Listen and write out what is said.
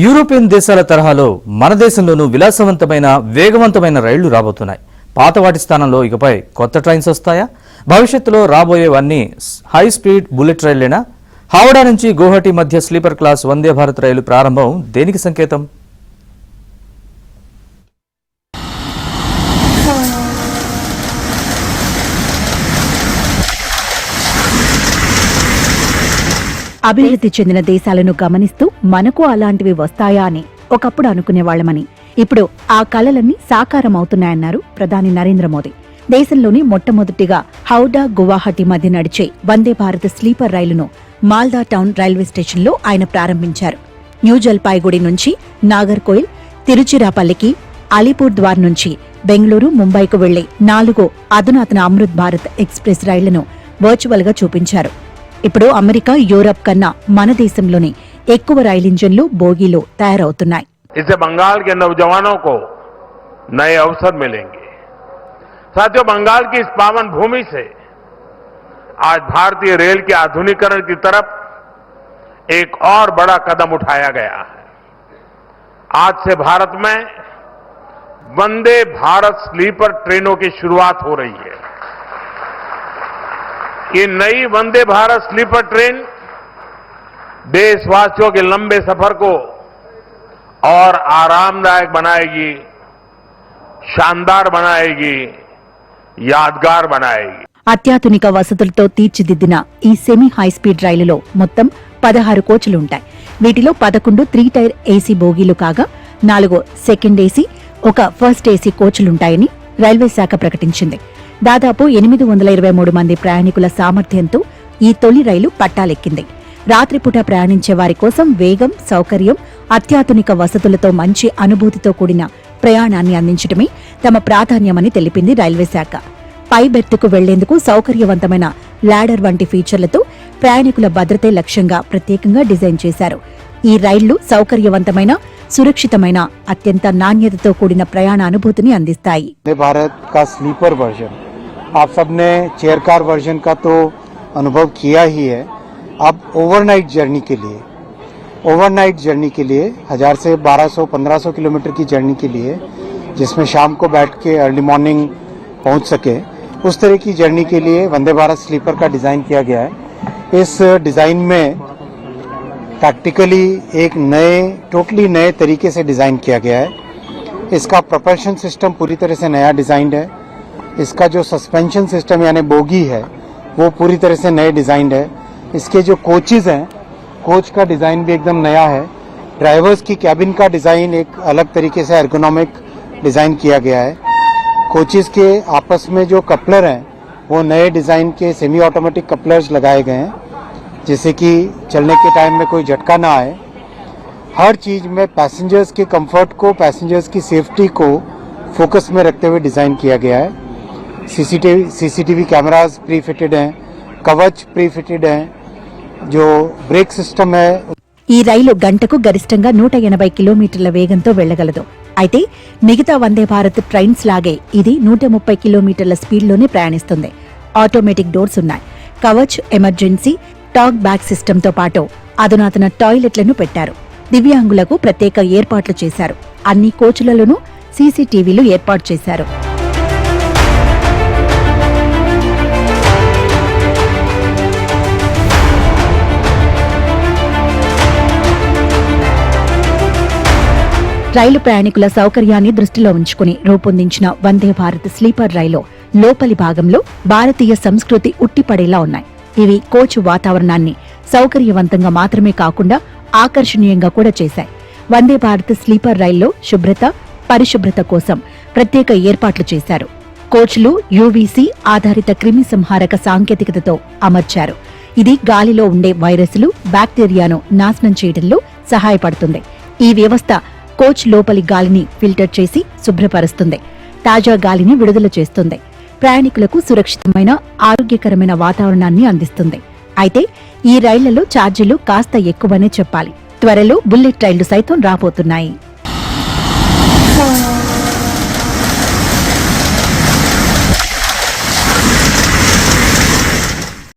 European దేశాల తరహాలో మన దేశంలోనూ విలాసవంతమైన వేగవంతమైన రైళ్లు రాబోతున్నాయి. పాత వాటి స్థానంలో ఇకపై కొత్త ట్రైన్స్ వస్తాయా? భవిష్యత్తులో రాబోయేవన్నీ హై స్పీడ్ బుల్లెట్ రైళ్లేనా? హౌడా నుంచి గౌహటి మధ్య స్లీపర్ క్లాస్ వందే భారత్ రైలు ప్రారంభం దేనికి సంకేతం? అభివృద్ధి చెందిన దేశాలను గమనిస్తూ మనకు అలాంటివి వస్తాయా అని ఒకప్పుడు అనుకునేవాళ్లమని ఇప్పుడు ఆ కలలన్నీ సాకారమవుతున్నాయన్నారు ప్రధాని నరేంద్ర మోదీ. దేశంలోని మొట్టమొదటిగా హౌడా గువాహటి మధ్య నడిచే వందే భారత్ స్లీపర్ రైలును మాల్దా టౌన్ రైల్వే స్టేషన్లో ఆయన ప్రారంభించారు. న్యూ జల్పాయిగుడి నుంచి నాగర్కోయిల్, తిరుచిరాపల్లికి, అలీపూర్ ద్వార్ నుంచి బెంగళూరు, ముంబైకు వెళ్లే 4 అధునాతన అమృత్ భారత్ ఎక్స్ప్రెస్ రైళ్లను వర్చువల్ గా చూపించారు. ఇప్పుడు అమెరికా, యూరప్ కన్నా మన దేశంలోనే ఎక్కువ రైలు ఇంజన్లు, బోగీలు తయారవుతున్నాయి. इससे बंगाल के नौजवानों को नए अवसर मिलेंगे. साथियों, बंगाल की इस पावन भूमि से आज भारतीय रेल के आधुनिकीकरण की तरफ एक और बड़ा कदम उठाया गया है. आज से भारत में वंदे भारत स्लीपर ट्रेनों की शुरुआत हो रही है. ये नई वंदे भारत स्लीपर ट्रेन देशवासियों के लंबे सफर को और आरामदायक बनाएगी, शानदार बनाएगी, यादगार बनाएगी. అత్యాధునిక వసతులతో తీర్చిదిద్దిన ఈ సెమీ హైస్పీడ్ రైలులో మొత్తం 16 కోచ్లుంటాయి. వీటిలో 11 3 టైర్ ఏసీ బోగీలు కాగా 4 సెకండ్ ఏసీ, 1 ఫస్ట్ ఏసీ కోచ్లుంటాయని రైల్వే శాఖ ప్రకటించింది. దాదాపు 823 మంది ప్రయాణికుల సామర్థ్యంతో ఈ తొలి రైలు పట్టాలెక్కింది. రాత్రిపూట ప్రయాణించే వారి కోసం వేగం, సౌకర్యం, అత్యాధునిక వసతులతో మంచి అనుభూతితో కూడిన ప్రయాణాన్ని అందించడమే తమ ప్రాధాన్యమని తెలిపింది రైల్వే శాఖ. పై బెర్త్కు వెళ్లేందుకు సౌకర్యవంతమైన ల్యాడర్ వంటి ఫీచర్లతో ప్రయాణికుల భద్రతే లక్ష్యంగా ప్రత్యేకంగా డిజైన్ చేశారు. ఈ రైళ్లు సౌకర్యవంతమైన, సురక్షితమైన, అత్యంత నాణ్యతతో కూడిన ప్రయాణ అనుభూతిని అందిస్తాయి. भारत का स्लीपर वर्जन, आप सबने चेयर कार वर्जन का तो अनुभव किया ही है. अब ओवरनाइट जर्नी के लिए 1000 से 1200-1500 किलोमीटर की जर्नी के लिए, जिसमें शाम को बैठ के अर्ली मॉर्निंग पहुंच सके, उस तरह की जर्नी के लिए वंदे भारत स्लीपर का डिज़ाइन किया गया है. इस डिज़ाइन में प्रैक्टिकली एक टोटली नए तरीके से डिज़ाइन किया गया है. इसका प्रोपल्शन सिस्टम पूरी तरह से नया डिज़ाइंड है. इसका जो सस्पेंशन सिस्टम यानी बोगी है वो पूरी तरह से नए डिज़ाइंड है. इसके जो कोचेज़ हैं, कोच का डिज़ाइन भी एकदम नया है. ड्राइवर्स की कैबिन का डिज़ाइन एक अलग तरीके से एर्गोनॉमिक डिज़ाइन किया गया है. कोचेज़ के आपस में जो कपलर हैं वो नए डिज़ाइन के सेमी ऑटोमेटिक कपलर्स लगाए गए हैं, जिससे कि चलने के टाइम में कोई झटका ना आए. हर चीज़ में पैसेंजर्स के कंफर्ट को, पैसेंजर्स की सेफ्टी को फोकस में रखते हुए डिज़ाइन किया गया है. सीसीटीवी कैमरास प्री फिटेड हैं, कवच प्री फिटेड हैं, जो ब्रेक सिस्टम है. ఈ రైలు గంటకు గరిష్టంగా 180 కిలోమీటర్ల వేగంతో వెళ్లగలదు. అయితే మిగతా వందే భారత్ ట్రైన్స్ లాగే ఇది 130 కిలోమీటర్ల స్పీడ్లోనే ప్రయాణిస్తుంది. ఆటోమేటిక్ డోర్స్ ఉన్నాయి. కవచ్, ఎమర్జెన్సీ టాక్ బ్యాక్ సిస్టంతో పాటు అధునాతన టాయిలెట్లను పెట్టారు. దివ్యాంగులకు ప్రత్యేక ఏర్పాట్లు చేశారు. అన్ని కోచ్లలోనూ సీసీటీవీలు ఏర్పాటు చేశారు. రైలు ప్రయాణికుల సౌకర్యాన్ని దృష్టిలో ఉంచుకుని రూపొందించిన వందే భారత్ స్లీపర్ రైలు లోపలి భాగంలో భారతీయ సంస్కృతి ఉట్టిపడేలా ఉన్నాయి. ఇవి కోచ్ వాతావరణాన్ని సౌకర్యవంతంగా మాత్రమే కాకుండా ఆకర్షణీయంగా కూడా చేశాయి. వందే భారత్ స్లీపర్ రైల్లో శుభ్రత, పరిశుభ్రత కోసం ప్రత్యేక ఏర్పాట్లు చేశారు. కోచ్లు యూవీసీ ఆధారిత క్రిమి సంహారక సాంకేతికతతో అమర్చారు. ఇది గాలిలో ఉండే వైరస్లు, బ్యాక్టీరియాను నాశనం చేయడంలో సహాయపడుతుంది. ఈ వ్యవస్థ కోచ్ లోపలి గాలిని ఫిల్టర్ చేసి శుభ్రపరుస్తుంది. తాజా గాలిని విడుదల చేస్తుంది. ప్రయాణికులకు సురక్షితమైన, ఆరోగ్యకరమైన వాతావరణాన్ని అందిస్తుంది. అయితే ఈ రైళ్లలో ఛార్జీలు కాస్త ఎక్కువనే చెప్పాలి. త్వరలో బుల్లెట్ రైళ్లు సైతం రాబోతున్నాయి.